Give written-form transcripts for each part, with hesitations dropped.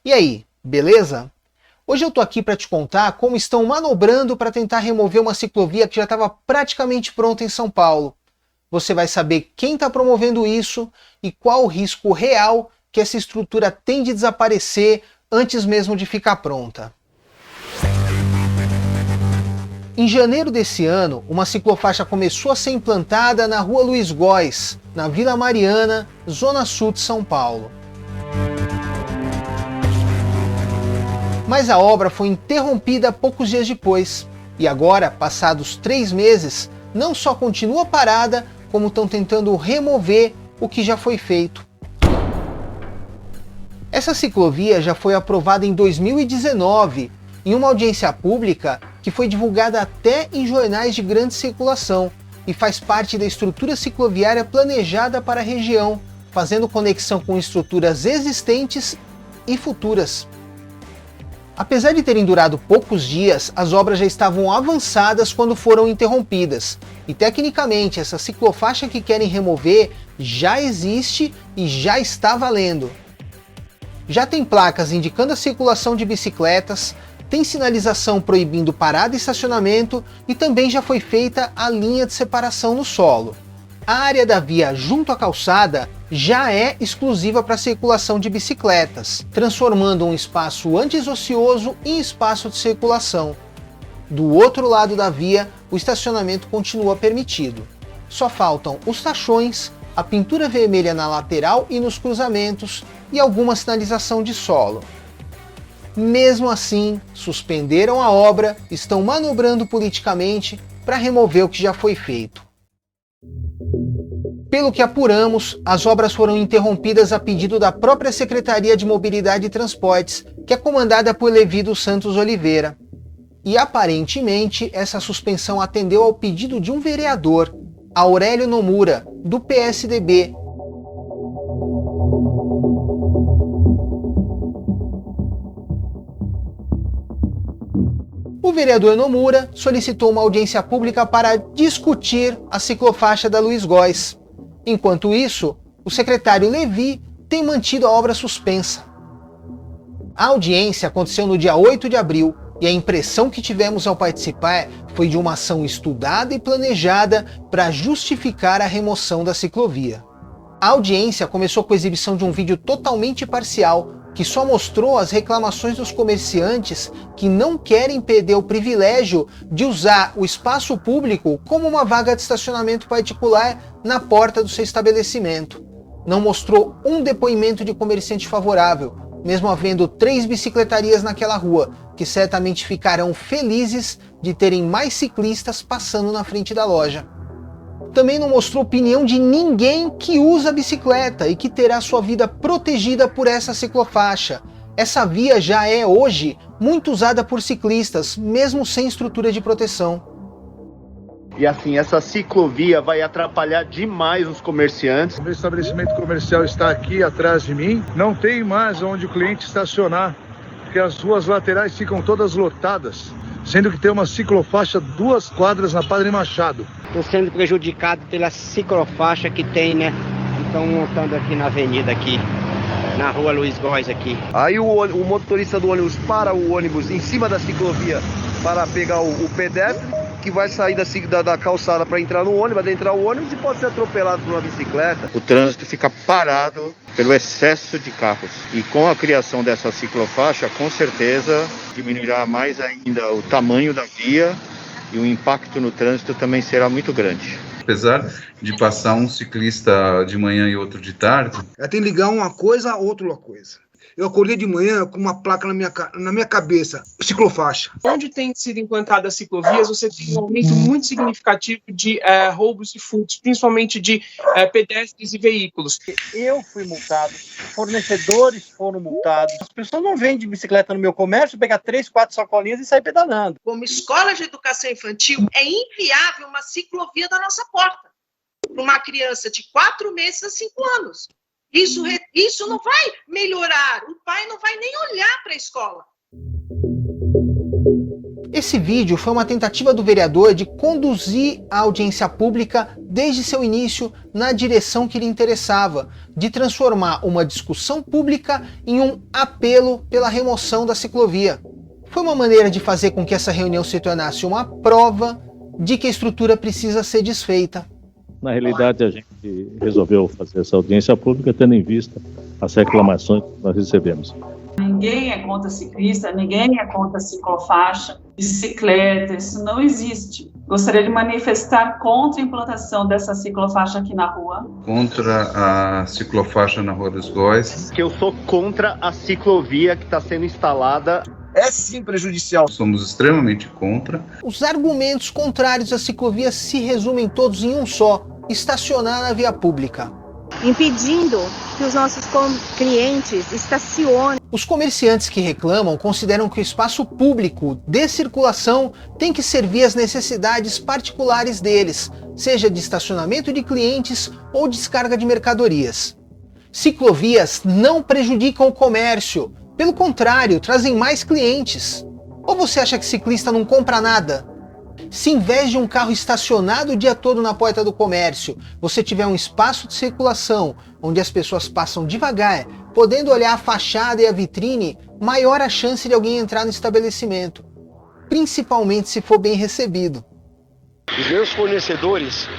E aí, beleza? Hoje eu tô aqui para te contar como estão manobrando para tentar remover uma ciclovia que já estava praticamente pronta em São Paulo. Você vai saber quem está promovendo isso e qual o risco real que essa estrutura tem de desaparecer antes mesmo de ficar pronta. Em janeiro desse ano, uma ciclofaixa começou a ser implantada na Rua Luiz Góes, na Vila Mariana, zona sul de São Paulo. Mas a obra foi interrompida poucos dias depois, e agora, passados 3 meses, não só continua parada, como estão tentando remover o que já foi feito. Essa ciclovia já foi aprovada em 2019, em uma audiência pública que foi divulgada até em jornais de grande circulação, e faz parte da estrutura cicloviária planejada para a região, fazendo conexão com estruturas existentes e futuras. Apesar de terem durado poucos dias, as obras já estavam avançadas quando foram interrompidas. E tecnicamente, essa ciclofaixa que querem remover já existe e já está valendo. Já tem placas indicando a circulação de bicicletas, tem sinalização proibindo parada e estacionamento e também já foi feita a linha de separação no solo. A área da via junto à calçada já é exclusiva para a circulação de bicicletas, transformando um espaço antes ocioso em espaço de circulação. Do outro lado da via, o estacionamento continua permitido. Só faltam os tachões, a pintura vermelha na lateral e nos cruzamentos e alguma sinalização de solo. Mesmo assim, suspenderam a obra, estão manobrando politicamente para remover o que já foi feito. Pelo que apuramos, as obras foram interrompidas a pedido da própria Secretaria de Mobilidade e Transportes, que é comandada por Levi dos Santos Oliveira. E aparentemente, essa suspensão atendeu ao pedido de um vereador, Aurélio Nomura, do PSDB. O vereador Nomura solicitou uma audiência pública para discutir a ciclofaixa da Luiz Góes. Enquanto isso, o secretário Levi tem mantido a obra suspensa. A audiência aconteceu no dia 8 de abril e a impressão que tivemos ao participar foi de uma ação estudada e planejada para justificar a remoção da ciclovia. A audiência começou com a exibição de um vídeo totalmente parcial que só mostrou as reclamações dos comerciantes que não querem perder o privilégio de usar o espaço público como uma vaga de estacionamento particular na porta do seu estabelecimento. Não mostrou um depoimento de comerciante favorável, mesmo havendo 3 bicicletarias naquela rua, que certamente ficarão felizes de terem mais ciclistas passando na frente da loja. Também não mostrou opinião de ninguém que usa bicicleta e que terá sua vida protegida por essa ciclofaixa. Essa via já é hoje muito usada por ciclistas, mesmo sem estrutura de proteção. E assim, essa ciclovia vai atrapalhar demais os comerciantes. O meu estabelecimento comercial está aqui atrás de mim. Não tem mais onde o cliente estacionar, porque as ruas laterais ficam todas lotadas, sendo que tem uma ciclofaixa 2 quadras na Padre Machado. Estou sendo prejudicado pela ciclofaixa que tem, né? Estão montando aqui na avenida, aqui, na Rua Luiz Góes aqui. Aí o motorista do ônibus para o ônibus em cima da ciclovia para pegar o pedestre, que vai sair da calçada para entrar no ônibus, adentrar o ônibus e pode ser atropelado por uma bicicleta. O trânsito fica parado pelo excesso de carros. E com a criação dessa ciclofaixa, com certeza diminuirá mais ainda o tamanho da via e o impacto no trânsito também será muito grande. Apesar de passar um ciclista de manhã e outro de tarde, tem que ligar uma coisa a outra coisa. Eu acordei de manhã com uma placa na minha cabeça, ciclofaixa. Onde tem sido implantadas ciclovias, você tem um aumento muito significativo de roubos e furtos, principalmente de pedestres e veículos. Eu fui multado, fornecedores foram multados. As pessoas não vendem bicicleta no meu comércio, pegar 3, 4 sacolinhas e sair pedalando. Como escola de educação infantil, é inviável uma ciclovia da nossa porta para uma criança de 4 meses a 5 anos. Isso não vai melhorar, o pai não vai nem olhar para a escola. Esse vídeo foi uma tentativa do vereador de conduzir a audiência pública desde seu início, na direção que lhe interessava, de transformar uma discussão pública em um apelo pela remoção da ciclovia. Foi uma maneira de fazer com que essa reunião se tornasse uma prova de que a estrutura precisa ser desfeita. Na realidade, a gente resolveu fazer essa audiência pública tendo em vista as reclamações que nós recebemos. Ninguém é contra ciclista, ninguém é contra ciclofaixa, bicicleta, isso não existe. Gostaria de manifestar contra a implantação dessa ciclofaixa aqui na rua. Contra a ciclofaixa na Rua dos Góis. Que eu sou contra a ciclovia que está sendo instalada. É sim prejudicial. Somos extremamente contra. Os argumentos contrários à ciclovia se resumem todos em um só: estacionar na via pública. Impedindo que os nossos clientes estacionem. Os comerciantes que reclamam consideram que o espaço público de circulação tem que servir às necessidades particulares deles, seja de estacionamento de clientes ou descarga de mercadorias. Ciclovias não prejudicam o comércio, pelo contrário, trazem mais clientes. Ou você acha que ciclista não compra nada? Se em vez de um carro estacionado o dia todo na porta do comércio, você tiver um espaço de circulação onde as pessoas passam devagar, podendo olhar a fachada e a vitrine, maior a chance de alguém entrar no estabelecimento, principalmente se for bem recebido. Os meus fornecedores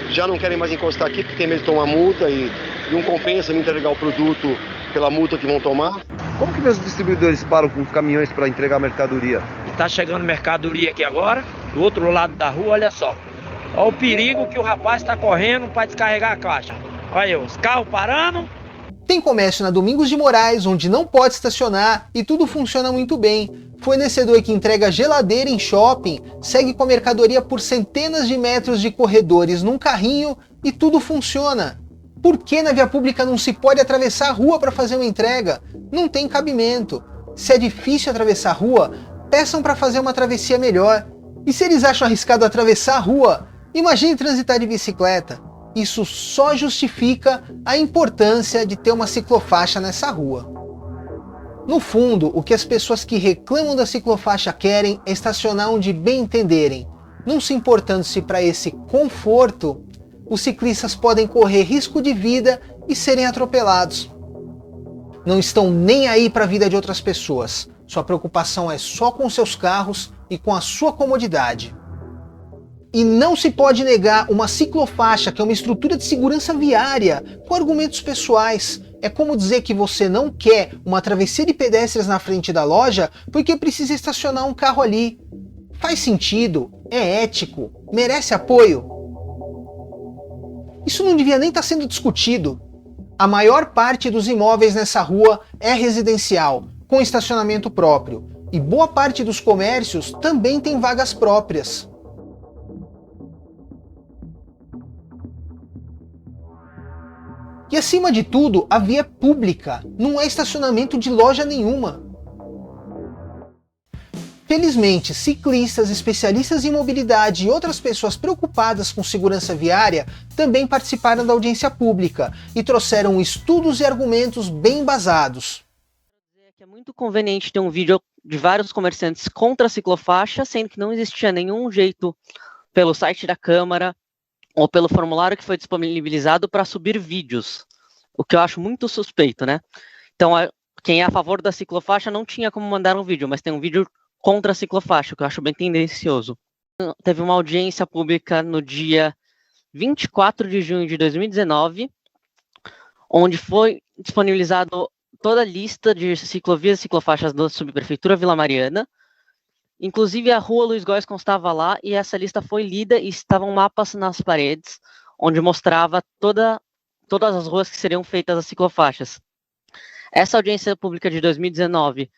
já não querem mais encostar aqui porque tem medo de tomar multa e não compensa me entregar o produto pela multa que vão tomar. Como que meus distribuidores param com os caminhões para entregar mercadoria? Tá chegando mercadoria aqui agora, do outro lado da rua, olha só. Olha o perigo que o rapaz está correndo para descarregar a caixa. Olha aí, os carros parando. Tem comércio na Domingos de Moraes, onde não pode estacionar e tudo funciona muito bem. Fornecedor que entrega geladeira em shopping, segue com a mercadoria por centenas de metros de corredores num carrinho e tudo funciona. Por que na via pública não se pode atravessar a rua para fazer uma entrega? Não tem cabimento. Se é difícil atravessar a rua, peçam para fazer uma travessia melhor. E se eles acham arriscado atravessar a rua, imagine transitar de bicicleta. Isso só justifica a importância de ter uma ciclofaixa nessa rua. No fundo, o que as pessoas que reclamam da ciclofaixa querem é estacionar onde bem entenderem, não se importando se para esse conforto os ciclistas podem correr risco de vida e serem atropelados. Não estão nem aí para a vida de outras pessoas. Sua preocupação é só com seus carros e com a sua comodidade. E não se pode negar uma ciclofaixa, que é uma estrutura de segurança viária, com argumentos pessoais. É como dizer que você não quer uma travessia de pedestres na frente da loja porque precisa estacionar um carro ali. Faz sentido, é ético, merece apoio. Isso não devia nem estar sendo discutido. A maior parte dos imóveis nessa rua é residencial, com estacionamento próprio, e boa parte dos comércios também tem vagas próprias. E acima de tudo, a via é pública, não é estacionamento de loja nenhuma. Felizmente, ciclistas, especialistas em mobilidade e outras pessoas preocupadas com segurança viária também participaram da audiência pública e trouxeram estudos e argumentos bem embasados. É muito conveniente ter um vídeo de vários comerciantes contra a ciclofaixa, sendo que não existia nenhum jeito pelo site da Câmara ou pelo formulário que foi disponibilizado para subir vídeos, o que eu acho muito suspeito, né? Então, quem é a favor da ciclofaixa não tinha como mandar um vídeo, mas tem um vídeo contra a ciclofaixa, o que eu acho bem tendencioso. Teve uma audiência pública no dia 24 de junho de 2019, onde foi disponibilizado toda a lista de ciclovias e ciclofaixas da subprefeitura Vila Mariana. Inclusive a rua Luiz Góes constava lá, e essa lista foi lida e estavam mapas nas paredes, onde mostrava todas as ruas que seriam feitas as ciclofaixas. Essa audiência pública de 2019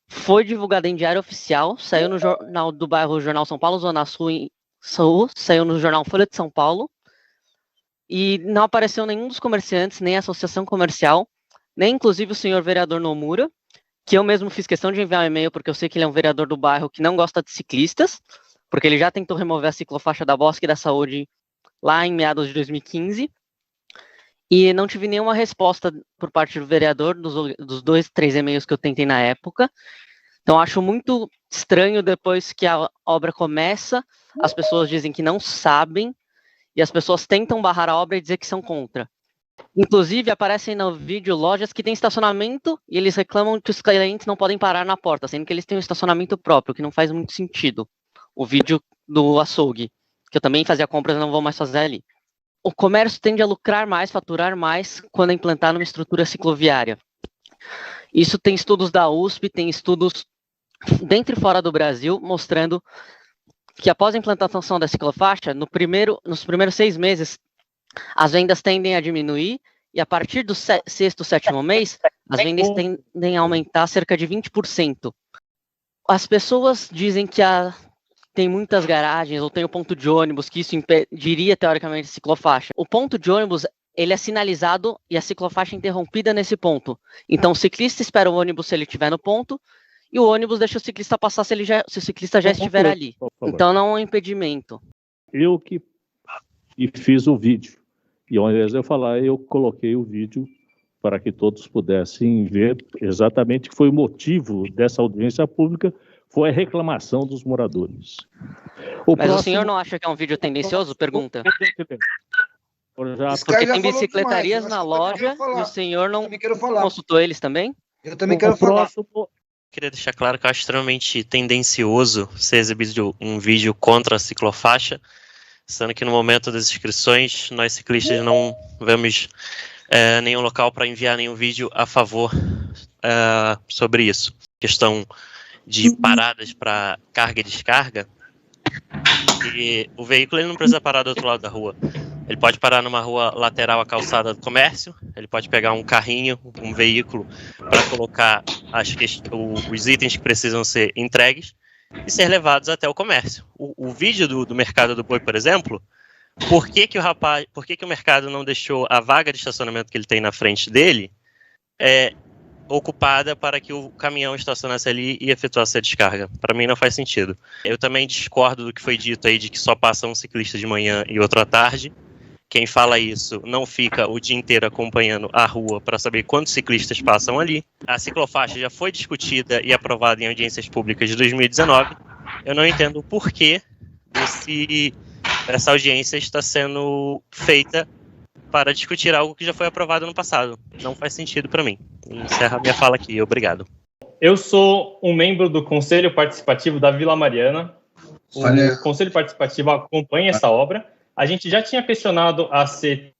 foi divulgada em diário oficial, saiu no jornal do bairro Jornal São Paulo, Zona Sul, saiu no jornal Folha de São Paulo, e não apareceu nenhum dos comerciantes, nem a associação comercial, nem inclusive o senhor vereador Nomura, que eu mesmo fiz questão de enviar um e-mail, porque eu sei que ele é um vereador do bairro que não gosta de ciclistas, porque ele já tentou remover a ciclofaixa da Bosque da Saúde lá em meados de 2015, e não tive nenhuma resposta por parte do vereador dos 2, 3 e-mails que eu tentei na época. Então acho muito estranho, depois que a obra começa, as pessoas dizem que não sabem, e as pessoas tentam barrar a obra e dizer que são contra. Inclusive, aparecem no vídeo lojas que têm estacionamento e eles reclamam que os clientes não podem parar na porta, sendo que eles têm um estacionamento próprio, que não faz muito sentido. O vídeo do açougue, que eu também fazia compras e não vou mais fazer ali. O comércio tende a lucrar mais, faturar mais, quando é implantado numa estrutura cicloviária. Isso tem estudos da USP, tem estudos dentro e fora do Brasil, mostrando que após a implantação da ciclofaixa, nos primeiros 6 meses, as vendas tendem a diminuir, e a partir do 6º, 7º mês, as vendas tendem a aumentar cerca de 20%. As pessoas dizem que tem muitas garagens, ou tem o ponto de ônibus, que isso impediria, teoricamente, a ciclofaixa. O ponto de ônibus, ele é sinalizado e a ciclofaixa é interrompida nesse ponto. Então, o ciclista espera o ônibus se ele estiver no ponto, e o ônibus deixa o ciclista passar se o ciclista já estiver ali. Então, não é um impedimento. Eu que fiz o vídeo. E ao invés de eu falar, eu coloquei o vídeo para que todos pudessem ver exatamente que foi o motivo dessa audiência pública, foi a reclamação dos moradores. Mas o senhor não acha que é um vídeo tendencioso? Pergunta. Porque tem bicicletarias na loja e o senhor não consultou eles também? Eu também quero falar. Queria deixar claro que eu acho extremamente tendencioso ser exibido um vídeo contra a ciclofaixa, sendo que no momento das inscrições, nós ciclistas não vemos nenhum local para enviar nenhum vídeo a favor sobre isso. Questão de paradas para carga e descarga, e o veículo ele não precisa parar do outro lado da rua. Ele pode parar numa rua lateral à calçada do comércio, ele pode pegar um carrinho, um veículo, para colocar os itens que precisam ser entregues e ser levados até o comércio. O vídeo do Mercado do Boi, por exemplo, por que o mercado não deixou a vaga de estacionamento que ele tem na frente dele ocupada para que o caminhão estacionasse ali e efetuasse a descarga? Para mim não faz sentido. Eu também discordo do que foi dito aí de que só passa um ciclista de manhã e outro à tarde. Quem fala isso não fica o dia inteiro acompanhando a rua para saber quantos ciclistas passam ali. A ciclofaixa já foi discutida e aprovada em audiências públicas de 2019. Eu não entendo o porquê essa audiência está sendo feita para discutir algo que já foi aprovado no passado. Não faz sentido para mim. Encerro a minha fala aqui. Obrigado. Eu sou um membro do Conselho Participativo da Vila Mariana. O Conselho Participativo acompanha essa obra. A gente já tinha questionado a CT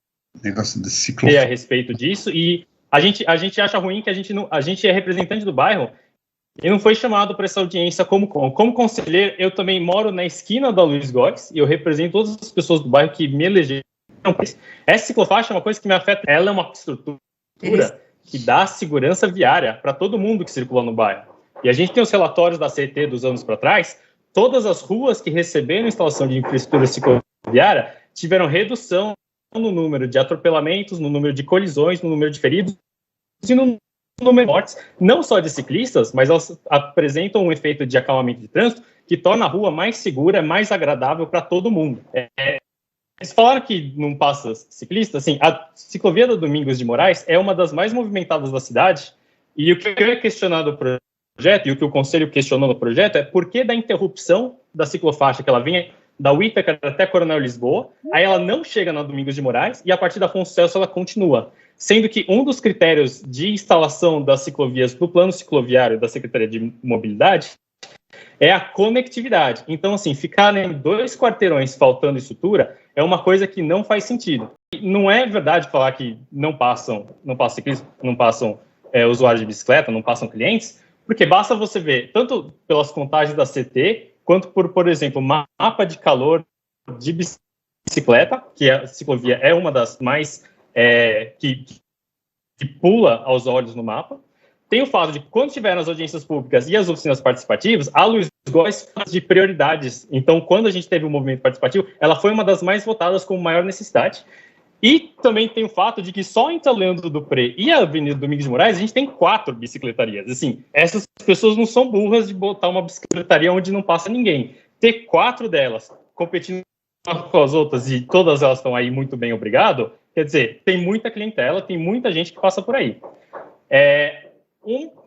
a respeito disso, e a gente acha ruim que a gente é representante do bairro e não foi chamado para essa audiência como conselheiro. Eu também moro na esquina da Luiz Góes e eu represento todas as pessoas do bairro que me elegeram. Essa ciclofaixa é uma coisa que me afeta. Ela é uma estrutura que dá segurança viária para todo mundo que circula no bairro. E a gente tem os relatórios da CT dos anos para trás. Todas as ruas que receberam instalação de infraestrutura cicloviária tiveram redução no número de atropelamentos, no número de colisões, no número de feridos e no número de mortes, não só de ciclistas, mas elas apresentam um efeito de acalmamento de trânsito que torna a rua mais segura, mais agradável para todo mundo. Eles falaram que não passa ciclista, assim, a ciclovia da Domingos de Moraes é uma das mais movimentadas da cidade, e o que eu ia questionar do projeto, e o que o Conselho questionou no projeto, é por que da interrupção da ciclofaixa, que ela vinha da Ítaca até Coronel Lisboa, aí ela não chega na Domingos de Moraes, e a partir da Afonso Celso ela continua. Sendo que um dos critérios de instalação das ciclovias do plano cicloviário da Secretaria de Mobilidade é a conectividade. Então, assim, ficarem 2 quarteirões faltando estrutura é uma coisa que não faz sentido. Não é verdade falar que não passam ciclistas, não passam usuários de bicicleta, não passam clientes, porque basta você ver, tanto pelas contagens da CT, quanto por exemplo, mapa de calor de bicicleta, que a ciclovia é uma das mais que pula aos olhos no mapa. Tem o fato de que, quando estiver nas audiências públicas e as oficinas participativas, a Luiz Góes fala de prioridades. Então, quando a gente teve o movimento participativo, ela foi uma das mais votadas como maior necessidade. E também tem o fato de que só entre a Leandro Dupré e a Avenida Domingos de Moraes, a gente tem 4 bicicletarias. Assim, essas pessoas não são burras de botar uma bicicletaria onde não passa ninguém. Ter 4 delas competindo com as outras e todas elas estão aí muito bem, obrigado, quer dizer, tem muita clientela, tem muita gente que passa por aí.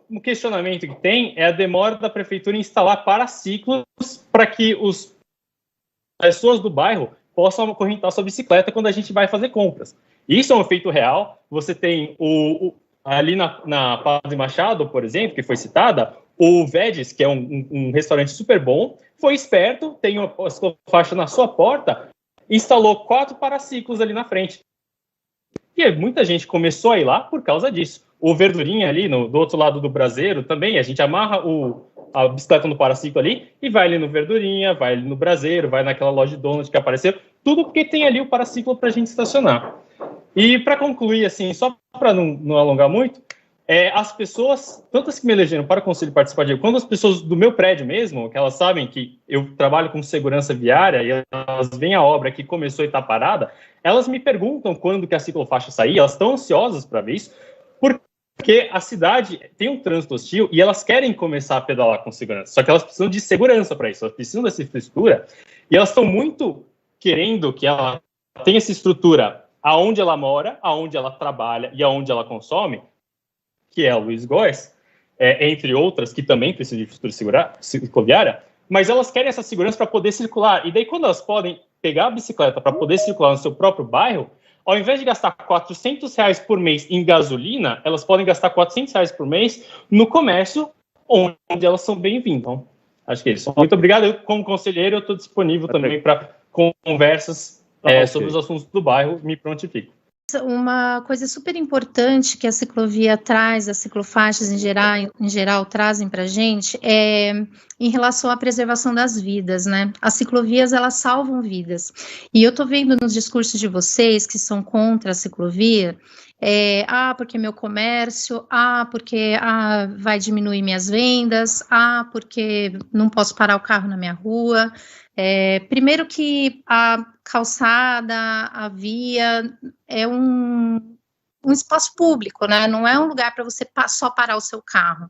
Um questionamento que tem é a demora da prefeitura em instalar paraciclos para que as pessoas do bairro possam acorrentar sua bicicleta quando a gente vai fazer compras. Isso é um efeito real. Você tem ali na Padre Machado, por exemplo, que foi citada, o Vedes, que é um restaurante super bom, foi esperto, tem uma ciclofaixa na sua porta, instalou 4 paraciclos ali na frente. E muita gente começou a ir lá por causa disso. O Verdurinha ali, do outro lado do braseiro, também, a gente amarra a bicicleta no paraciclo ali e vai ali no Verdurinha, vai ali no braseiro, vai naquela loja de donut que apareceu, tudo porque tem ali o paraciclo para a gente estacionar. E para concluir, assim, só para não alongar muito, as pessoas, tantas que me elegeram para o Conselho Participativo, quanto as pessoas do meu prédio mesmo, que elas sabem que eu trabalho com segurança viária e elas veem a obra que começou e está parada, elas me perguntam quando que a ciclofaixa sair, elas estão ansiosas para ver isso, porque a cidade tem um trânsito hostil e elas querem começar a pedalar com segurança, só que elas precisam de segurança para isso, elas precisam dessa infraestrutura e elas estão muito querendo que ela tenha essa estrutura aonde ela mora, aonde ela trabalha e aonde ela consome, que é a Luiz Góes, entre outras, que também precisam de infraestrutura cicloviária, mas elas querem essa segurança para poder circular. E daí, quando elas podem pegar a bicicleta para poder circular no seu próprio bairro, ao invés de gastar R$400 por mês em gasolina, elas podem gastar R$400 por mês no comércio, onde elas são bem-vindas. Então, acho que é isso. Muito obrigado. Eu, como conselheiro, eu estou disponível também para conversas sobre os assuntos do bairro, me prontifico. Uma coisa super importante que a ciclovia traz, as ciclofaixas em geral trazem para a gente, é em relação à preservação das vidas, né? As ciclovias, elas salvam vidas. E eu tô vendo nos discursos de vocês que são contra a ciclovia, porque meu comércio, porque vai diminuir minhas vendas, porque não posso parar o carro na minha rua. Primeiro que a calçada, a via é um espaço público, né? Não é um lugar para você só parar o seu carro.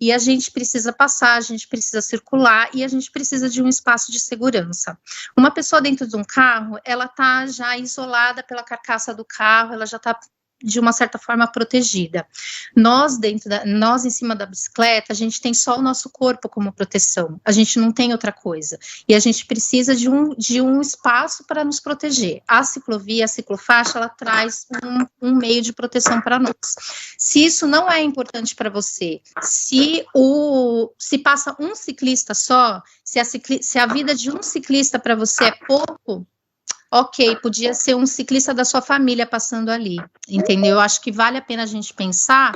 E a gente precisa passar, a gente precisa circular e a gente precisa de um espaço de segurança. Uma pessoa dentro de um carro, ela está já isolada pela carcaça do carro, ela já está de uma certa forma protegida. Nós em cima da bicicleta, a gente tem só o nosso corpo como proteção, a gente não tem outra coisa, e a gente precisa de um espaço para nos proteger. A ciclovia, a ciclofaixa, ela traz um meio de proteção para nós. Se isso não é importante para você, se passa um ciclista só, se a vida de um ciclista para você é pouco, ok, podia ser um ciclista da sua família passando ali, entendeu? Eu acho que vale a pena a gente pensar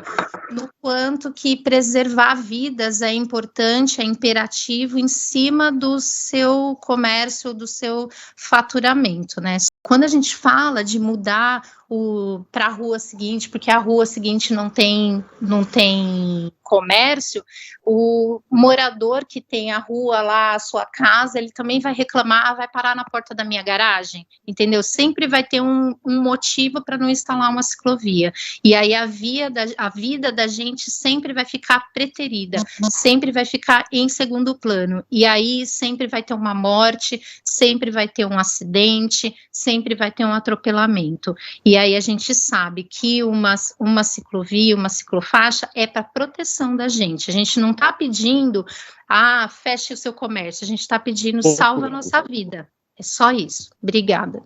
no quanto que preservar vidas é importante, é imperativo em cima do seu comércio, do seu faturamento, né? Quando a gente fala de mudar para a rua seguinte, porque a rua seguinte não tem comércio, o morador que tem a rua lá, a sua casa, ele também vai reclamar, vai parar na porta da minha garagem, entendeu? Sempre vai ter um motivo para não instalar uma ciclovia. E aí a vida da gente sempre vai ficar preterida, sempre vai ficar em segundo plano. E aí sempre vai ter uma morte, sempre vai ter um acidente, sempre vai ter um atropelamento. E aí a gente sabe que uma ciclovia, uma ciclofaixa é para proteção da gente. A gente não está pedindo, feche o seu comércio, a gente está pedindo, salva a nossa vida. É só isso. Obrigada.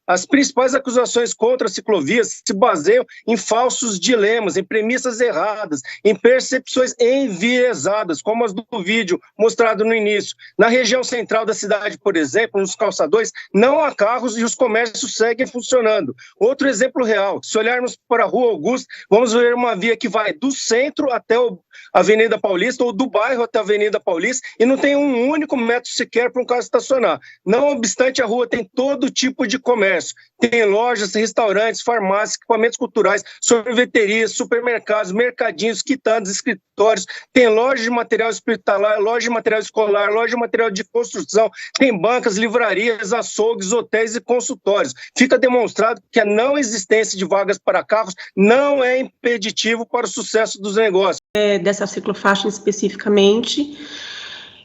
As principais acusações contra a ciclovia se baseiam em falsos dilemas, em premissas erradas, em percepções enviesadas, como as do vídeo mostrado no início. Na região central da cidade, por exemplo, nos calçadões, não há carros e os comércios seguem funcionando. Outro exemplo real, se olharmos para a Rua Augusta, vamos ver uma via que vai do centro até a Avenida Paulista, ou do bairro até a Avenida Paulista, e não tem um único metro sequer para um carro estacionar. Não obstante, a rua tem todo tipo de comércio. Tem lojas, restaurantes, farmácias, equipamentos culturais, sorveterias, supermercados, mercadinhos, quitandas, escritórios, tem loja de material hospitalar, loja de material escolar, loja de material de construção, tem bancas, livrarias, açougues, hotéis e consultórios. Fica demonstrado que a não existência de vagas para carros não é impeditivo para o sucesso dos negócios. Dessa ciclofaixa especificamente,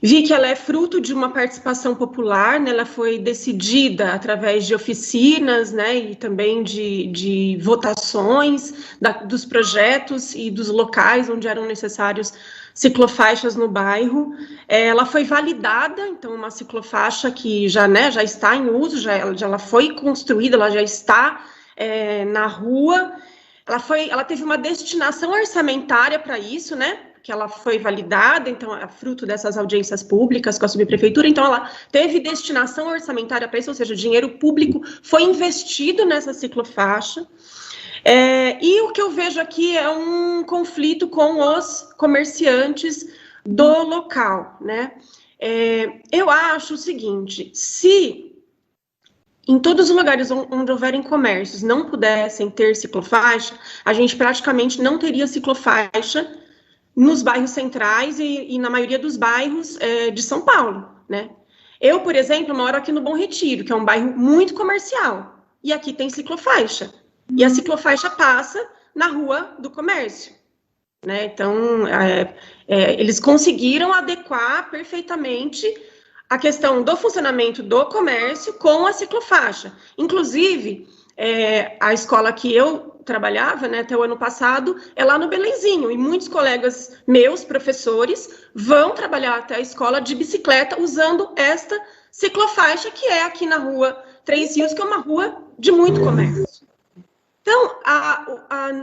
Vi que ela é fruto de uma participação popular, né? Ela foi decidida através de oficinas, né? E também de votações dos projetos e dos locais onde eram necessários ciclofaixas no bairro. Ela foi validada, então uma ciclofaixa que já está em uso, ela foi construída, ela já está na rua. Ela teve uma destinação orçamentária para isso, né? Que ela foi validada, então é fruto dessas audiências públicas com a subprefeitura, então ela teve destinação orçamentária para isso, ou seja, o dinheiro público foi investido nessa ciclofaixa. E o que eu vejo aqui é um conflito com os comerciantes do local, né? Eu acho o seguinte, se em todos os lugares onde houverem comércios não pudessem ter ciclofaixa, a gente praticamente não teria ciclofaixa nos bairros centrais e na maioria dos bairros de São Paulo, né? Eu, por exemplo, moro aqui no Bom Retiro, que é um bairro muito comercial, e aqui tem ciclofaixa. E a ciclofaixa passa na rua do comércio, né? Então, eles conseguiram adequar perfeitamente a questão do funcionamento do comércio com a ciclofaixa. Inclusive, a escola que eu trabalhava, né, até o ano passado, é lá no Belenzinho, e muitos colegas meus, professores, vão trabalhar até a escola de bicicleta usando esta ciclofaixa, que é aqui na rua Três Rios, que é uma rua de muito comércio. Então,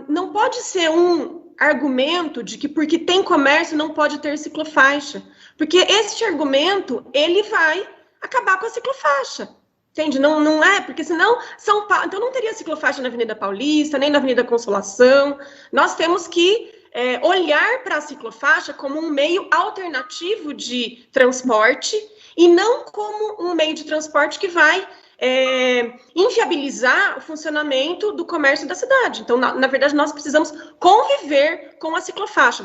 não pode ser um argumento de que porque tem comércio não pode ter ciclofaixa, porque este argumento, ele vai acabar com a ciclofaixa. Entende? Não é, porque senão São Paulo, então não teria ciclofaixa na Avenida Paulista, nem na Avenida Consolação. Nós temos que olhar para a ciclofaixa como um meio alternativo de transporte e não como um meio de transporte que vai inviabilizar o funcionamento do comércio da cidade. Então, na verdade, nós precisamos conviver com a ciclofaixa.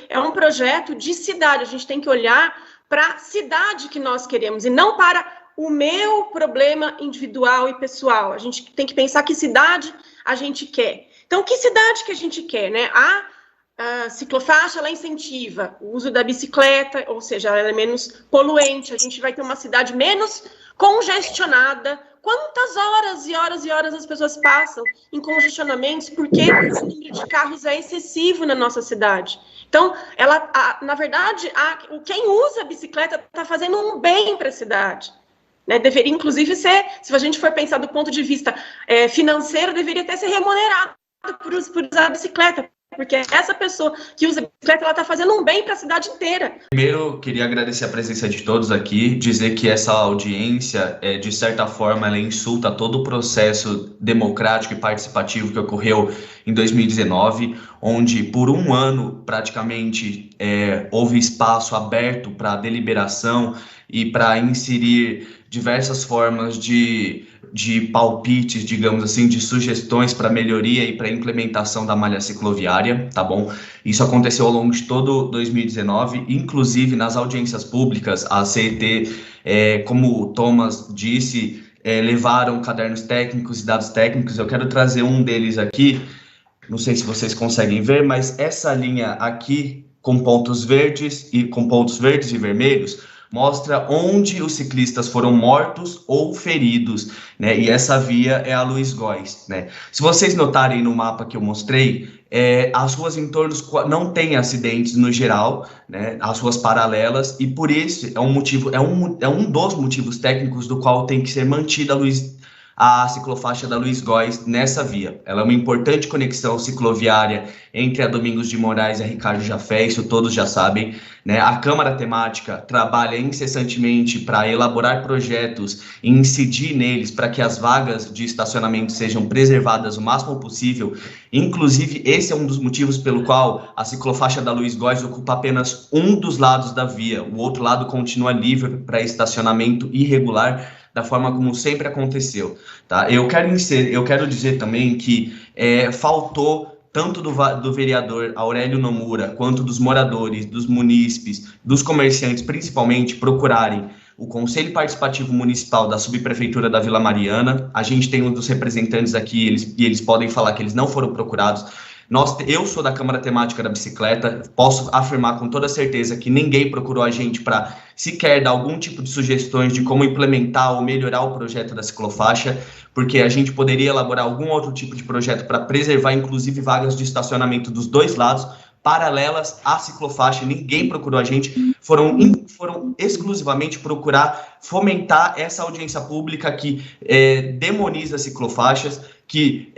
É um projeto de cidade, a gente tem que olhar para a cidade que nós queremos e não para o meu problema individual e pessoal. A gente tem que pensar que cidade a gente quer. Então, que cidade que a gente quer, né? A ciclofaixa, ela incentiva o uso da bicicleta, ou seja, ela é menos poluente, a gente vai ter uma cidade menos congestionada. Quantas horas e horas e horas as pessoas passam em congestionamentos porque o número de carros é excessivo na nossa cidade. Então, na verdade, quem usa a bicicleta está fazendo um bem para a cidade. Né, deveria, inclusive, se a gente for pensar do ponto de vista financeiro, deveria até ser remunerado por usar a bicicleta, porque essa pessoa que usa a bicicleta, ela está fazendo um bem para a cidade inteira. Primeiro, queria agradecer a presença de todos aqui, dizer que essa audiência, de certa forma, ela insulta todo o processo democrático e participativo que ocorreu em 2019, onde por um ano, praticamente, houve espaço aberto para deliberação e para inserir diversas formas de palpites, digamos assim, de sugestões para melhoria e para implementação da malha cicloviária, tá bom? Isso aconteceu ao longo de todo 2019, inclusive nas audiências públicas, a CET, como o Thomas disse, levaram cadernos técnicos e dados técnicos. Eu quero trazer um deles aqui, não sei se vocês conseguem ver, mas essa linha aqui, com pontos verdes e vermelhos, mostra onde os ciclistas foram mortos ou feridos, né? E essa via é a Luiz Góes, né? Se vocês notarem no mapa que eu mostrei, as ruas em torno não têm acidentes no geral, né? As ruas paralelas, e por isso é um dos motivos técnicos do qual tem que ser mantida a ciclofaixa da Luiz Góes nessa via. Ela é uma importante conexão cicloviária entre a Domingos de Moraes e a Ricardo Jafé, isso todos já sabem, né? A Câmara Temática trabalha incessantemente para elaborar projetos e incidir neles para que as vagas de estacionamento sejam preservadas o máximo possível. Inclusive, esse é um dos motivos pelo qual a ciclofaixa da Luiz Góes ocupa apenas um dos lados da via, o outro lado continua livre para estacionamento irregular, da forma como sempre aconteceu, tá? Eu quero dizer também que faltou tanto do vereador Aurélio Nomura, quanto dos moradores, dos munícipes, dos comerciantes, principalmente, procurarem o Conselho Participativo Municipal da Subprefeitura da Vila Mariana. A gente tem um dos representantes aqui, e eles podem falar que eles não foram procurados. Eu sou da Câmara Temática da Bicicleta, posso afirmar com toda certeza que ninguém procurou a gente para sequer dar algum tipo de sugestões de como implementar ou melhorar o projeto da ciclofaixa, porque a gente poderia elaborar algum outro tipo de projeto para preservar, inclusive, vagas de estacionamento dos dois lados, paralelas à ciclofaixa. Ninguém procurou a gente, foram exclusivamente procurar fomentar essa audiência pública que demoniza ciclofaixas, que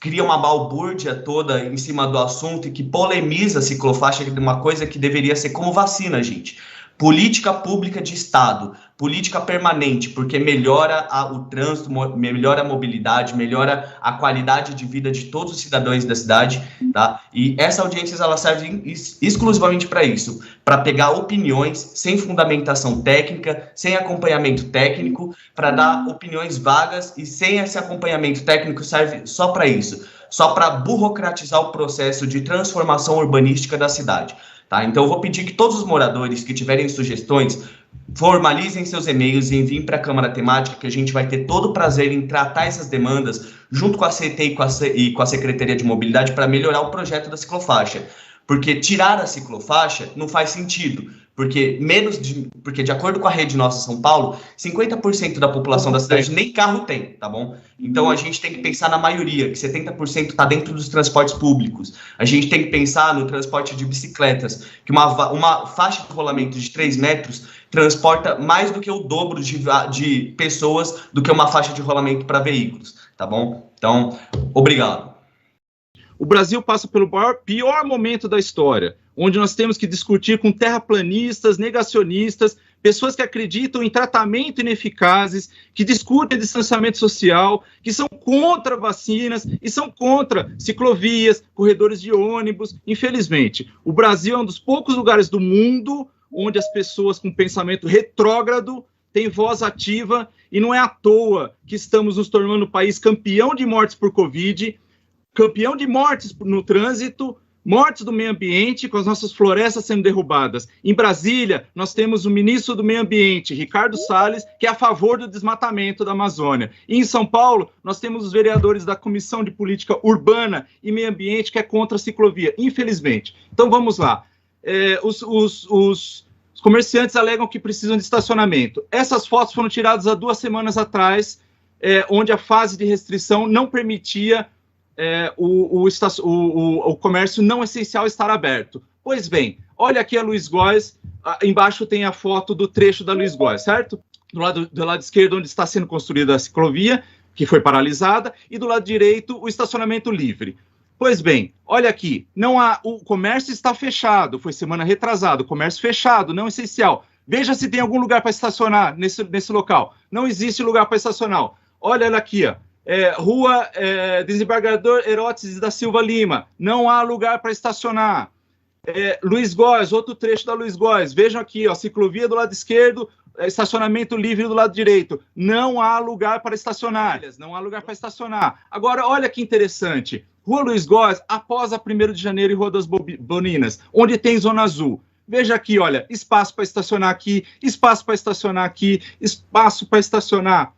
cria uma balbúrdia toda em cima do assunto e que polemiza a ciclofaixa, que é uma coisa que deveria ser como vacina, gente. Política pública de Estado, política permanente, porque melhora o trânsito, melhora a mobilidade, melhora a qualidade de vida de todos os cidadãos da cidade, tá? E essa audiência, ela serve exclusivamente para isso, para pegar opiniões sem fundamentação técnica, sem acompanhamento técnico, para dar opiniões vagas, e sem esse acompanhamento técnico serve só para isso, só para burocratizar o processo de transformação urbanística da cidade. Tá? Então, eu vou pedir que todos os moradores que tiverem sugestões formalizem seus e-mails e enviem para a Câmara Temática, que a gente vai ter todo o prazer em tratar essas demandas junto com a CT e com a Secretaria de Mobilidade para melhorar o projeto da ciclofaixa. Porque tirar a ciclofaixa não faz sentido, porque de acordo com a Rede Nossa São Paulo, 50% da população da cidade nem carro tem, tá bom? Então a gente tem que pensar na maioria, que 70% está dentro dos transportes públicos. A gente tem que pensar no transporte de bicicletas, que uma faixa de rolamento de 3 metros transporta mais do que o dobro de pessoas do que uma faixa de rolamento para veículos, tá bom? Então, obrigado. O Brasil passa pelo pior momento da história, onde nós temos que discutir com terraplanistas, negacionistas, pessoas que acreditam em tratamento ineficazes, que discutem distanciamento social, que são contra vacinas e são contra ciclovias, corredores de ônibus. Infelizmente, o Brasil é um dos poucos lugares do mundo onde as pessoas com pensamento retrógrado têm voz ativa, e não é à toa que estamos nos tornando um país campeão de mortes por Covid, campeão de mortes no trânsito, mortes do meio ambiente, com as nossas florestas sendo derrubadas. Em Brasília, nós temos o ministro do Meio Ambiente, Ricardo Salles, que é a favor do desmatamento da Amazônia. E em São Paulo, nós temos os vereadores da Comissão de Política Urbana e Meio Ambiente, que é contra a ciclovia, infelizmente. Então, vamos lá. Os comerciantes alegam que precisam de estacionamento. Essas fotos foram tiradas há 2 semanas atrás, onde a fase de restrição não permitia o comércio não essencial estar aberto. Pois bem, olha aqui a Luiz Góes, embaixo tem a foto do trecho da Luiz Góes, certo? Do lado esquerdo, onde está sendo construída a ciclovia, que foi paralisada, e do lado direito, o estacionamento livre. Pois bem, olha aqui, o comércio está fechado, foi semana retrasada, o comércio fechado, não essencial. Veja se tem algum lugar para estacionar nesse local. Não existe lugar para estacionar. Olha aqui, ó. Rua Desembargador Heródoto da Silva Lima, não há lugar para estacionar. Luiz Góes, outro trecho da Luiz Góes, vejam aqui, ó, ciclovia do lado esquerdo, estacionamento livre do lado direito, não há lugar para estacionar, Agora, olha que interessante, Rua Luiz Góes, após a 1º de janeiro e Rua das Boninas, onde tem zona azul. Veja aqui, olha, espaço para estacionar aqui, espaço para estacionar aqui, espaço para estacionar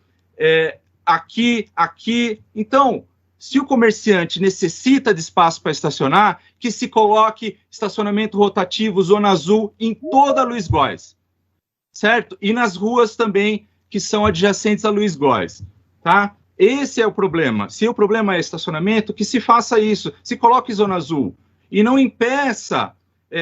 aqui. Então, se o comerciante necessita de espaço para estacionar, que se coloque estacionamento rotativo, zona azul, em toda a Luiz Góes, certo? E nas ruas também que são adjacentes a Luiz Góes, tá? Esse é o problema. Se o problema é estacionamento, que se faça isso, se coloque zona azul, e não impeça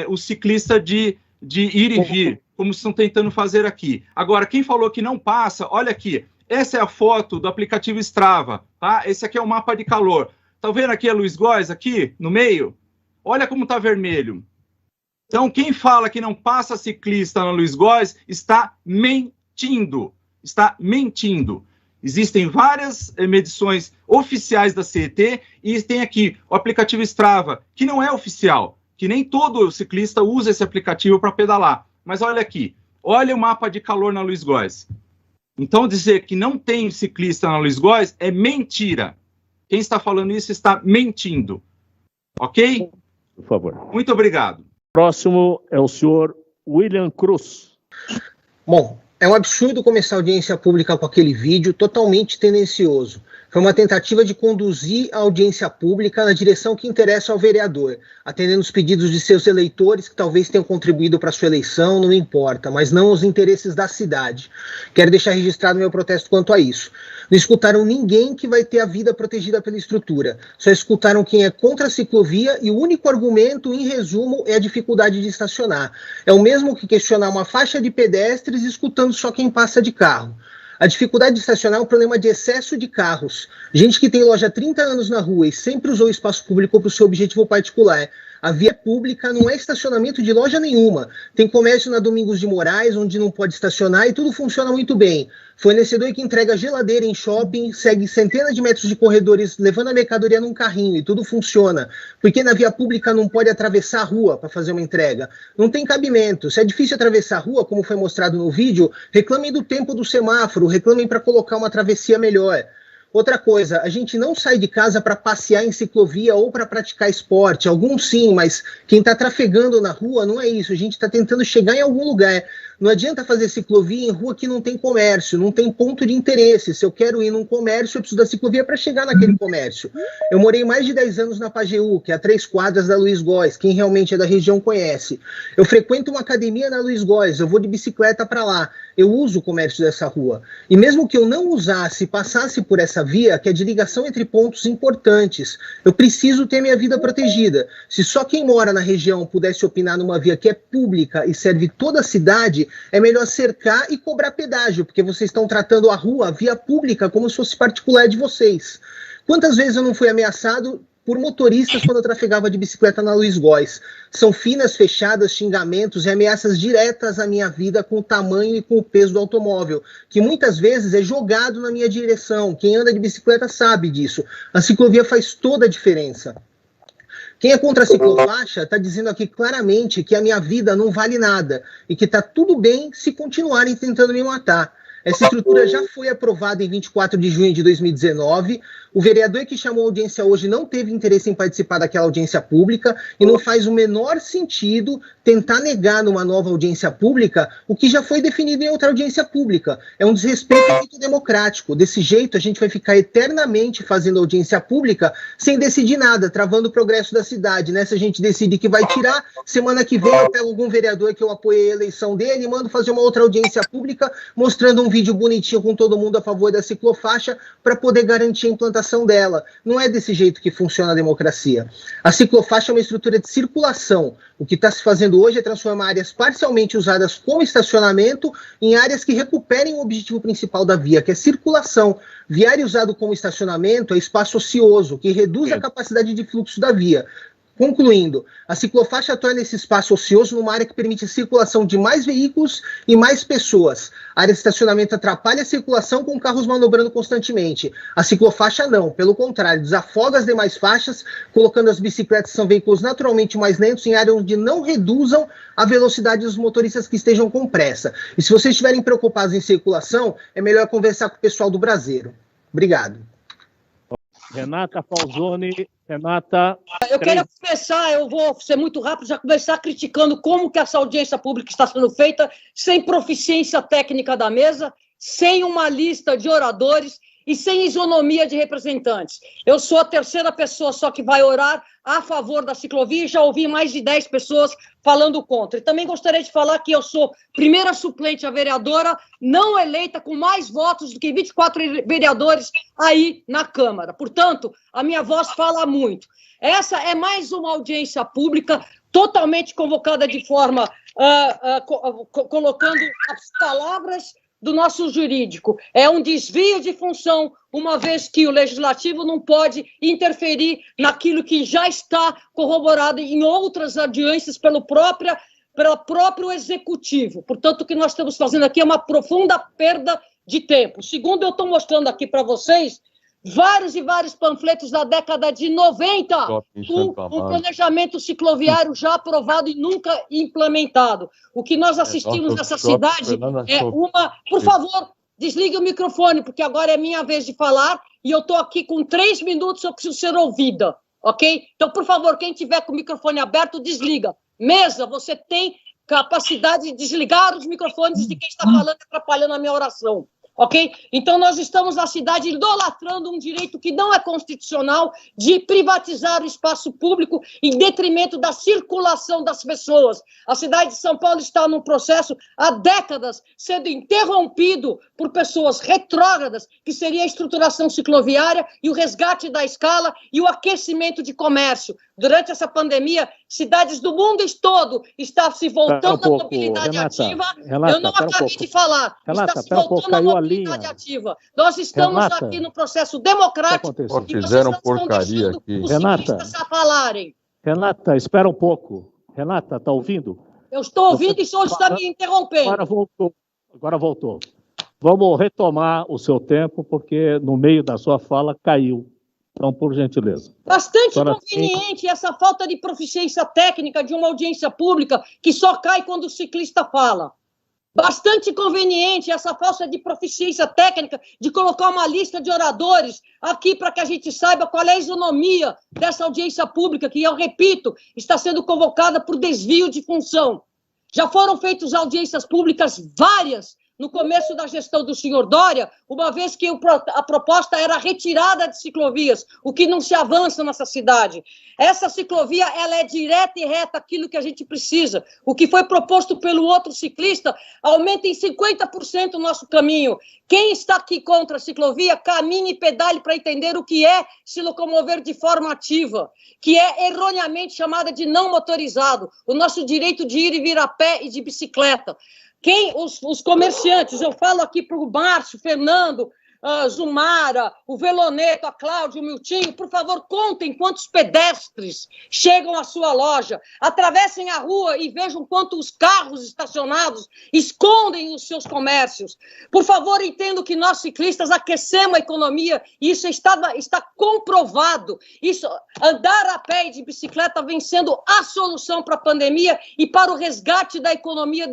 o ciclista de ir e vir, como estão tentando fazer aqui. Agora, quem falou que não passa, olha aqui, essa é a foto do aplicativo Strava, tá? Esse aqui é o mapa de calor. Tá vendo aqui a Luiz Góes, aqui, no meio? Olha como tá vermelho. Então, quem fala que não passa ciclista na Luiz Góes está mentindo. Existem várias medições oficiais da CET e tem aqui o aplicativo Strava, que não é oficial, que nem todo ciclista usa esse aplicativo para pedalar. Mas olha aqui, olha o mapa de calor na Luiz Góes. Então, dizer que não tem ciclista na Luiz Góes é mentira. Quem está falando isso está mentindo. Ok? Por favor. Muito obrigado. Próximo é o senhor William Cruz. Bom, é um absurdo começar a audiência pública com aquele vídeo totalmente tendencioso. Foi uma tentativa de conduzir a audiência pública na direção que interessa ao vereador, atendendo os pedidos de seus eleitores, que talvez tenham contribuído para sua eleição, não importa, mas não os interesses da cidade. Quero deixar registrado meu protesto quanto a isso. Não escutaram ninguém que vai ter a vida protegida pela estrutura. Só escutaram quem é contra a ciclovia e o único argumento, em resumo, é a dificuldade de estacionar. É o mesmo que questionar uma faixa de pedestres escutando só quem passa de carro. A dificuldade de estacionar é um problema de excesso de carros. Gente que tem loja há 30 anos na rua e sempre usou o espaço público para o seu objetivo particular. A via pública não é estacionamento de loja nenhuma. Tem comércio na Domingos de Moraes, onde não pode estacionar e tudo funciona muito bem. Fornecedor que entrega geladeira em shopping, segue centenas de metros de corredores levando a mercadoria num carrinho e tudo funciona. Porque na via pública não pode atravessar a rua para fazer uma entrega. Não tem cabimento. Se é difícil atravessar a rua, como foi mostrado no vídeo, reclamem do tempo do semáforo, reclamem para colocar uma travessia melhor. Outra coisa, a gente não sai de casa para passear em ciclovia ou para praticar esporte. Alguns sim, mas quem está trafegando na rua não é isso. A gente está tentando chegar em algum lugar. Não adianta fazer ciclovia em rua que não tem comércio, não tem ponto de interesse. Se eu quero ir num comércio, eu preciso da ciclovia para chegar naquele comércio. Eu morei mais de 10 anos na Pajeú, que é a 3 quadras da Luiz Góes. Quem realmente é da região conhece. Eu frequento uma academia na Luiz Góes, eu vou de bicicleta para lá. Eu uso o comércio dessa rua. E mesmo que eu não usasse, passasse por essa via, que é de ligação entre pontos importantes, eu preciso ter minha vida protegida. Se só quem mora na região pudesse opinar numa via que é pública e serve toda a cidade, é melhor cercar e cobrar pedágio, porque vocês estão tratando a rua, a via pública, como se fosse particular de vocês. Quantas vezes eu não fui ameaçado por motoristas quando eu trafegava de bicicleta na Luiz Góes? São finas, fechadas, xingamentos e ameaças diretas à minha vida com o tamanho e com o peso do automóvel, que muitas vezes é jogado na minha direção. Quem anda de bicicleta sabe disso. A ciclovia faz toda a diferença. Quem é contra a ciclofaixa está dizendo aqui claramente que a minha vida não vale nada e que está tudo bem se continuarem tentando me matar. Essa estrutura já foi aprovada em 24 de junho de 2019. O vereador que chamou a audiência hoje não teve interesse em participar daquela audiência pública e não faz o menor sentido tentar negar numa nova audiência pública o que já foi definido em outra audiência pública. É um desrespeito muito democrático. Desse jeito, a gente vai ficar eternamente fazendo audiência pública sem decidir nada, travando o progresso da cidade, né? Se a gente decide que vai tirar, semana que vem eu pego algum vereador que eu apoiei a eleição dele e mando fazer uma outra audiência pública mostrando um vídeo bonitinho com todo mundo a favor da ciclofaixa para poder garantir a implantação dela. Não é desse jeito que funciona a democracia. A ciclofaixa é uma estrutura de circulação. O que está se fazendo hoje é transformar áreas parcialmente usadas como estacionamento em áreas que recuperem o objetivo principal da via, que é circulação. Viário usado como estacionamento é espaço ocioso, que reduz a capacidade de fluxo da via. Concluindo, a ciclofaixa torna esse espaço ocioso numa área que permite a circulação de mais veículos e mais pessoas. A área de estacionamento atrapalha a circulação com carros manobrando constantemente. A ciclofaixa não, pelo contrário, desafoga as demais faixas, colocando as bicicletas, que são veículos naturalmente mais lentos, em áreas onde não reduzam a velocidade dos motoristas que estejam com pressa. E se vocês estiverem preocupados em circulação, é melhor conversar com o pessoal do Braseiro. Obrigado. Renata Falzoni. Renata. Eu quero começar, eu vou ser muito rápido, já começar criticando como que essa audiência pública está sendo feita, sem proficiência técnica da mesa, sem uma lista de oradores e sem isonomia de representantes. Eu sou a terceira pessoa só que vai orar a favor da ciclovia e já ouvi mais de 10 pessoas falando contra. E também gostaria de falar que eu sou primeira suplente a vereadora não eleita com mais votos do que 24 vereadores aí na Câmara. Portanto, a minha voz fala muito. Essa é mais uma audiência pública totalmente convocada de forma, colocando as palavras do nosso jurídico. É um desvio de função, uma vez que o legislativo não pode interferir naquilo que já está corroborado em outras audiências pelo próprio executivo. Portanto, o que nós estamos fazendo aqui é uma profunda perda de tempo. Segundo, eu estou mostrando aqui para vocês vários e vários panfletos da década de 90, com um planejamento cicloviário já aprovado e nunca implementado. O que nós assistimos nessa cidade é uma... Por favor, desligue o microfone, porque agora é minha vez de falar e eu estou aqui com 3 minutos, eu preciso ser ouvida, ok? Então, por favor, quem tiver com o microfone aberto, desliga. Mesa, você tem capacidade de desligar os microfones de quem está falando e atrapalhando a minha oração. ok? Então nós estamos na cidade idolatrando um direito que não é constitucional de privatizar o espaço público em detrimento da circulação das pessoas. A cidade de São Paulo está num processo há décadas sendo interrompido por pessoas retrógradas, que seria a estruturação cicloviária e o resgate da escala e o aquecimento de comércio. Durante essa pandemia, cidades do mundo todo estão se voltando à mobilidade ativa. Eu não acabei de falar. Está se voltando à mobilidade ativa. Nós estamos aqui no processo democrático e vocês fizeram não estão porcaria deixando aqui. os ciclistas a falarem. Renata, espera um pouco. Renata, está ouvindo? Eu estou ouvindo e o senhor está me interrompendo. Agora voltou. Vamos retomar o seu tempo, porque no meio da sua fala caiu. Então, por gentileza. Bastante conveniente essa falta de proficiência técnica de uma audiência pública que só cai quando o ciclista fala. Bastante conveniente essa falta de proficiência técnica de colocar uma lista de oradores aqui para que a gente saiba qual é a isonomia dessa audiência pública, que, eu repito, está sendo convocada por desvio de função. Já foram feitas audiências públicas várias no começo da gestão do senhor Dória, uma vez que a proposta era a retirada de ciclovias, o que não se avança nessa cidade. Essa ciclovia, ela é direta e reta aquilo que a gente precisa. O que foi proposto pelo outro ciclista aumenta em 50% o nosso caminho. Quem está aqui contra a ciclovia, caminhe e pedale para entender o que é se locomover de forma ativa, que é erroneamente chamada de não motorizado, o nosso direito de ir e vir a pé e de bicicleta. Os comerciantes, eu falo aqui para o Márcio, Fernando, Zumara, o Veloneto, a Cláudia, o Miltinho, por favor, contem quantos pedestres chegam à sua loja, atravessem a rua e vejam quantos carros estacionados escondem os seus comércios. Por favor, entendam que nós ciclistas aquecemos a economia e isso está comprovado. Isso, andar a pé e de bicicleta vem sendo a solução para a pandemia e para o resgate da economia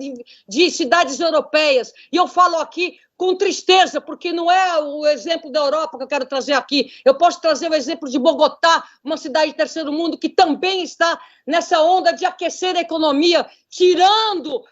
de cidades europeias. E eu falo aqui com tristeza, porque não é o exemplo da Europa que eu quero trazer aqui. Eu posso trazer o exemplo de Bogotá, uma cidade de terceiro mundo que também está nessa onda de aquecer a economia, tirando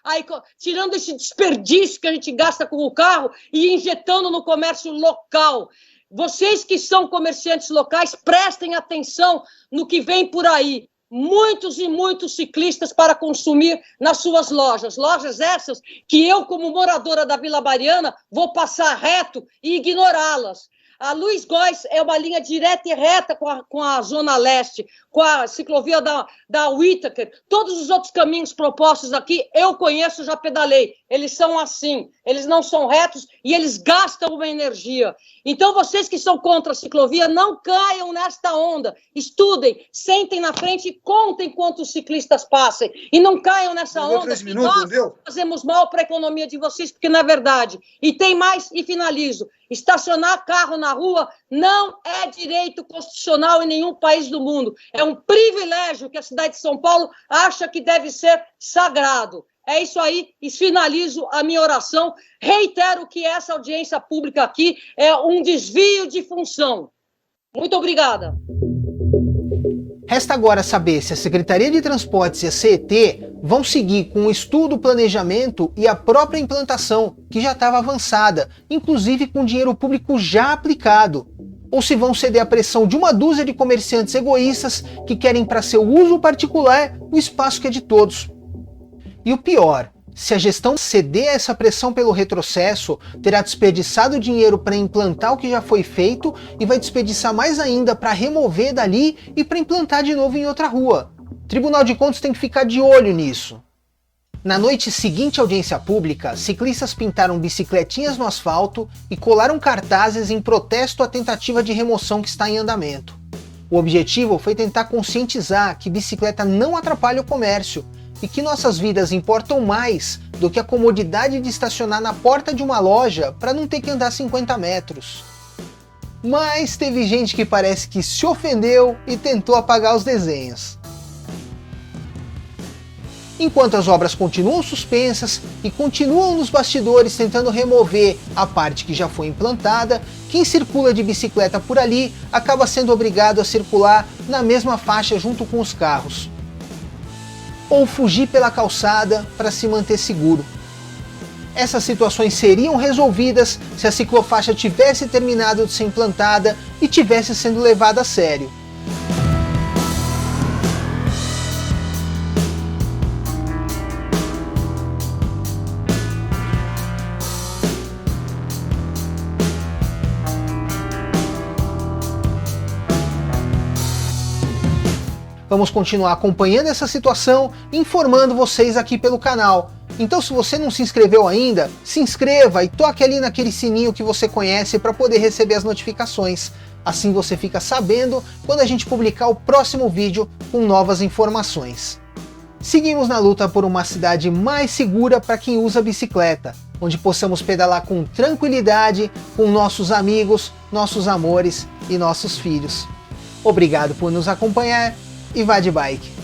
esse desperdício que a gente gasta com o carro e injetando no comércio local. Vocês que são comerciantes locais, prestem atenção no que vem por aí. Muitos e muitos ciclistas para consumir nas suas lojas. Lojas essas que eu, como moradora da Vila Mariana, vou passar reto e ignorá-las. A Luiz Góes é uma linha direta e reta com a Zona Leste, com a ciclovia da Whittaker. Todos os outros caminhos propostos aqui, eu conheço, já pedalei. Eles são assim, eles não são retos e eles gastam uma energia. Então, vocês que são contra a ciclovia, não caiam nesta onda. Estudem, sentem na frente e contem quantos ciclistas passem. E não caiam nessa onda que nós fazemos mal para a economia de vocês, porque não é verdade. E tem mais, e finalizo. Estacionar carro na rua não é direito constitucional em nenhum país do mundo. É um privilégio que a cidade de São Paulo acha que deve ser sagrado. É isso aí, e finalizo a minha oração. Reitero que essa audiência pública aqui é um desvio de função. Muito obrigada. Resta agora saber se a Secretaria de Transportes e a CET vão seguir com o estudo, planejamento e a própria implantação, que já estava avançada, inclusive com dinheiro público já aplicado, ou se vão ceder à pressão de uma dúzia de comerciantes egoístas que querem para seu uso particular o espaço que é de todos. E o pior, se a gestão ceder a essa pressão pelo retrocesso, terá desperdiçado dinheiro para implantar o que já foi feito e vai desperdiçar mais ainda para remover dali e para implantar de novo em outra rua. O Tribunal de Contas tem que ficar de olho nisso. Na noite seguinte à audiência pública, ciclistas pintaram bicicletinhas no asfalto e colaram cartazes em protesto à tentativa de remoção que está em andamento. O objetivo foi tentar conscientizar que bicicleta não atrapalha o comércio e que nossas vidas importam mais do que a comodidade de estacionar na porta de uma loja para não ter que andar 50 metros. Mas teve gente que parece que se ofendeu e tentou apagar os desenhos. Enquanto as obras continuam suspensas e continuam nos bastidores tentando remover a parte que já foi implantada, quem circula de bicicleta por ali acaba sendo obrigado a circular na mesma faixa junto com os carros. Ou fugir pela calçada para se manter seguro. Essas situações seriam resolvidas se a ciclofaixa tivesse terminado de ser implantada e tivesse sendo levada a sério. Vamos continuar acompanhando essa situação e informando vocês aqui pelo canal. Então, se você não se inscreveu ainda, se inscreva e toque ali naquele sininho que você conhece para poder receber as notificações. Assim você fica sabendo quando a gente publicar o próximo vídeo com novas informações. Seguimos na luta por uma cidade mais segura para quem usa bicicleta, onde possamos pedalar com tranquilidade com nossos amigos, nossos amores e nossos filhos. Obrigado por nos acompanhar e vá de bike!